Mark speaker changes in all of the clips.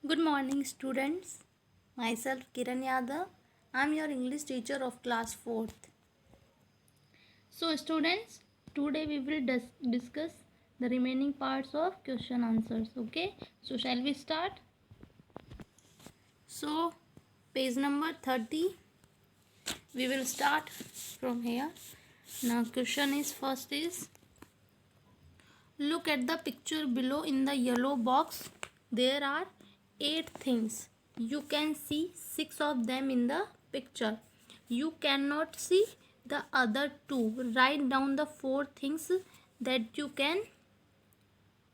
Speaker 1: Good morning, students. Myself Kiran Yadav. I am your English teacher of class 4th. So, students, today we will discuss the remaining parts of question answers. Okay, so shall we start? So, page number 30. We will start from here. Now, question is first is look at the picture below in the yellow box. There are 8 things. You can see 6 of them in the picture. You cannot see the other 2. Write down the 4 things that you can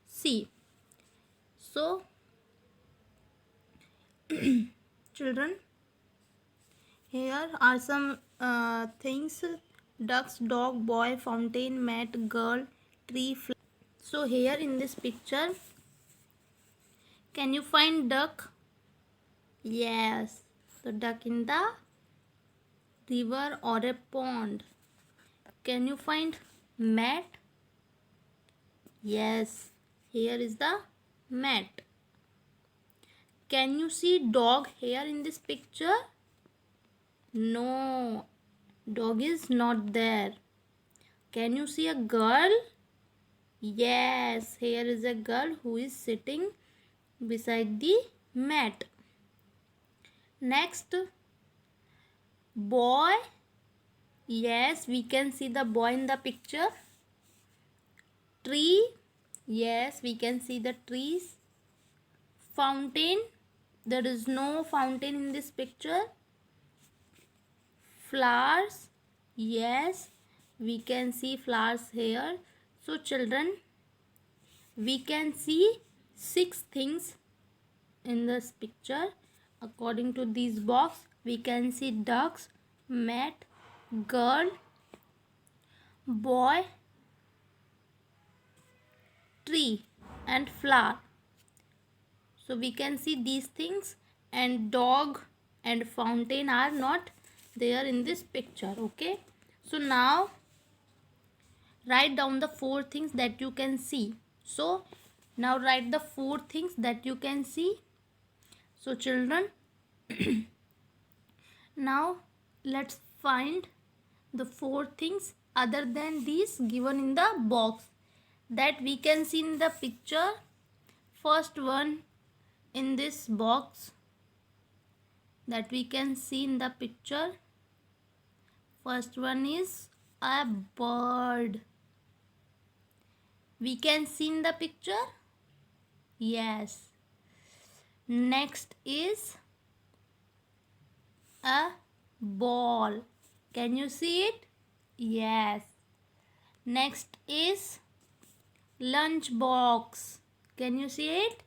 Speaker 1: see. So, children, here are some things: ducks, dog, boy, fountain, mat, girl, tree, flower. So, here in this picture, can you find duck? Yes, the duck in the river or a pond. Can you find mat? Yes, here is the mat. Can you see dog here in this picture? No, dog is not there. Can you see a girl? Yes, here is a girl who is sitting beside the mat. Next, boy. Yes, we can see the boy in the picture. Tree. Yes, we can see the trees. Fountain. There is no fountain in this picture. Flowers. Yes, we can see flowers here. So children, we can see 6 things in this picture. According to this box, we can see ducks, mat, girl, boy, tree and flower. So we can see these things, and dog and fountain are not there in this picture. Okay, so now write down the 4 things that you can see. So now write the 4 things that you can see. So children, now let's find the 4 things other than these given in the box that we can see in the picture. First one in this box that we can see in the picture, first one is a bird. We can see in the picture. Yes. Next is a ball. Can you see it? Yes. Next is lunch box. Can you see it?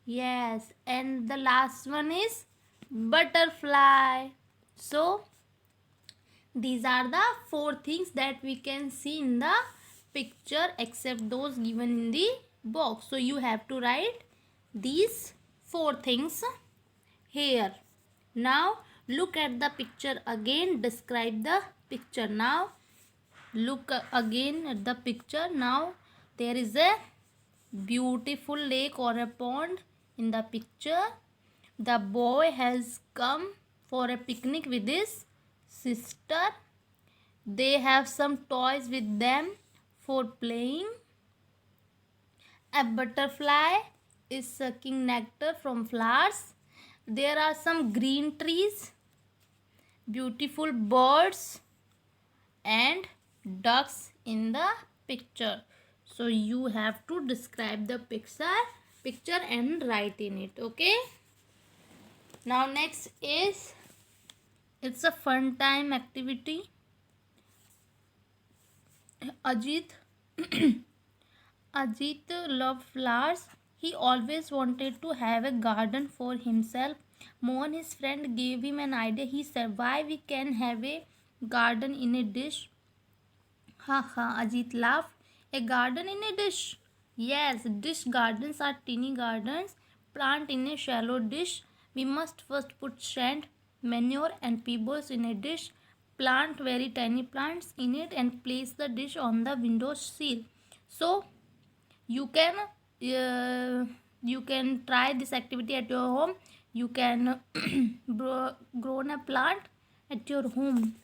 Speaker 1: Yes. And the last one is butterfly. So these are the 4 things that we can see in the picture except those given in the box. So you have to write these 4 things here. Now look at the picture again. Describe the picture. Now look again at the picture. Now there is a beautiful lake or a pond in the picture. The boy has come for a picnic with his sister. They have some toys with them for playing. A butterfly is sucking nectar from flowers. There are some green trees, beautiful birds and ducks in the picture. So you have to describe the picture and write in it. Okay, now next is, it's a fun time activity. Ajit Ajit loved flowers. He always wanted to have a garden for himself. Mohan, his friend, gave him an idea. He said, "Why we can have a garden in a dish?" Ha ha, Ajit laughed. A garden in a dish? Yes, dish gardens are teeny gardens. Plant in a shallow dish. We must first put sand, manure and pebbles in a dish. Plant very tiny plants in it and place the dish on the window sill. So you can you can try this activity at your home. You can grow a plant at your home.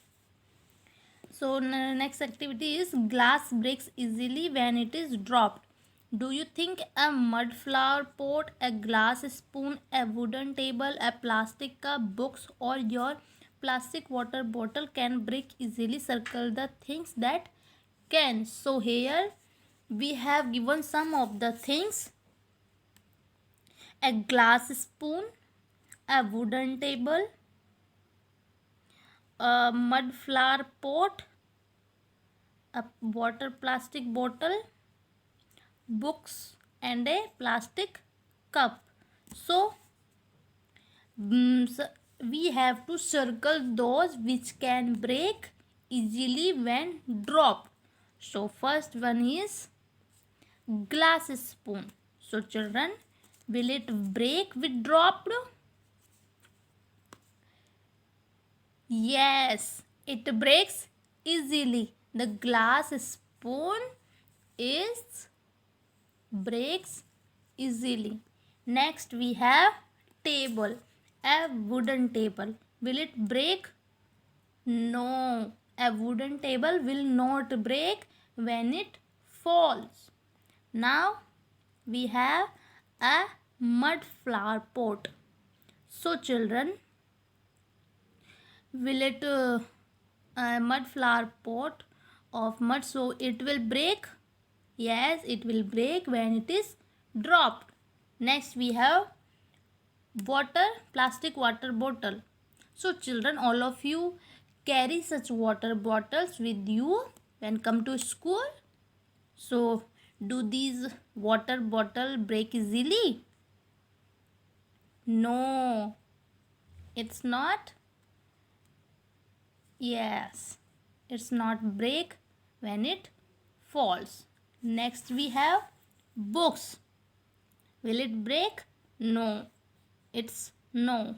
Speaker 1: So next activity is glass breaks easily when it is dropped. Do you think a mud flower pot, a glass spoon, a wooden table, a plastic cup, books, or your plastic water bottle can break easily? Circle the things that can. So here we have given some of the things: a glass spoon, a wooden table, a mud flower pot, a water plastic bottle, books, and a plastic cup. So, so we have to circle those which can break easily when dropped. So first one is glass spoon. So children, will it break with dropped? Yes, it breaks easily. The glass spoon is breaks easily. Next we have table, a wooden table. Will it break? No, a wooden table will not break when it falls. Now we have a mud flower pot. So children, will it a mud flower pot of mud, so it will break? Yes, it will break when it is dropped. Next we have water, plastic water bottle. So children, all of you carry such water bottles with you when come to school. So do these water bottle break easily? No, it's not. Yes, it's not break when it falls. Next we have books. Will it break? No, it's no.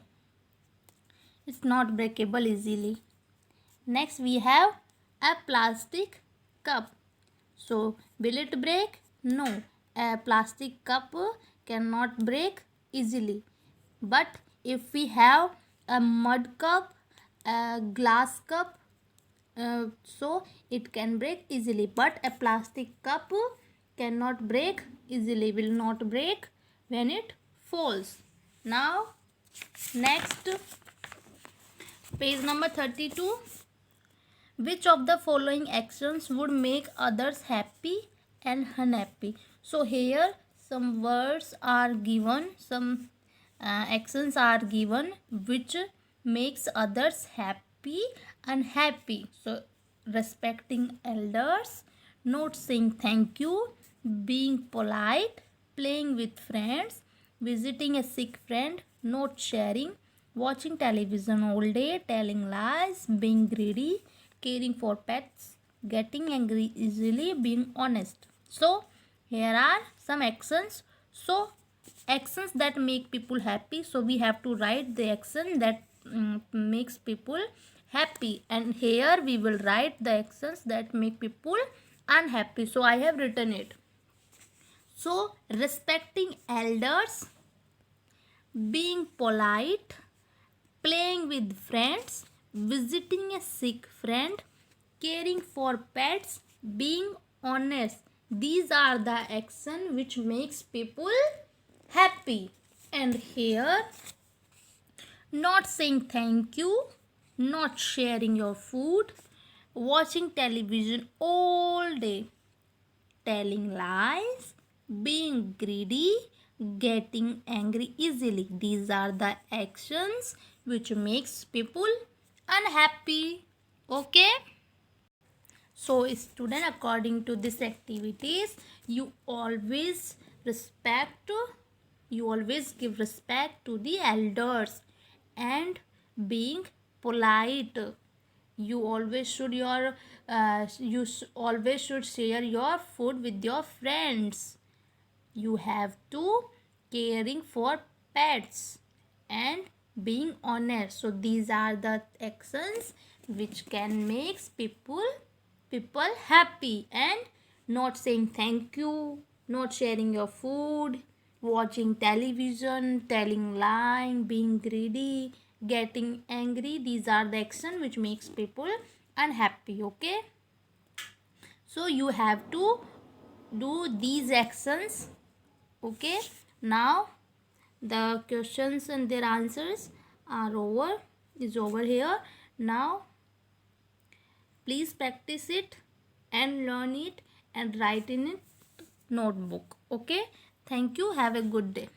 Speaker 1: It's not breakable easily. Next we have a plastic cup. So will it break? No, a plastic cup cannot break easily. But if we have a mud cup, a glass cup, so it can break easily. But a plastic cup cannot break easily, will not break when it falls. Now next, page number 32. Which of the following actions would make others happy and unhappy? So here some words are given, some actions are given which makes others happy and unhappy. So respecting elders, not saying thank you, being polite, playing with friends, visiting a sick friend, not sharing, watching television all day, telling lies, being greedy, caring for pets, getting angry easily, being honest. So here are some actions. So actions that make people happy. So we have to write the action that makes people happy, and here we will write the actions that make people unhappy. So I have written it. So respecting elders, being polite, playing with friends, visiting a sick friend, caring for pets, being honest. These are the actions which makes people happy. And here, not saying thank you, not sharing your food, watching television all day, telling lies, being greedy, getting angry easily. These are the actions which makes people unhappy. Okay? So student, according to these activities, you always respect, you always give respect to the elders and being polite. You always should always should share your food with your friends. You have to caring for pets and being honest. So these are the actions which can make people happy. And not saying thank you, not sharing your food, watching television, telling lying, being greedy, getting angry. These are the action which makes people unhappy. Okay, so you have to do these actions. Okay, now the questions and their answers are over, is over here. Now please practice it and learn it and write in it notebook. Okay, thank you, have a good day.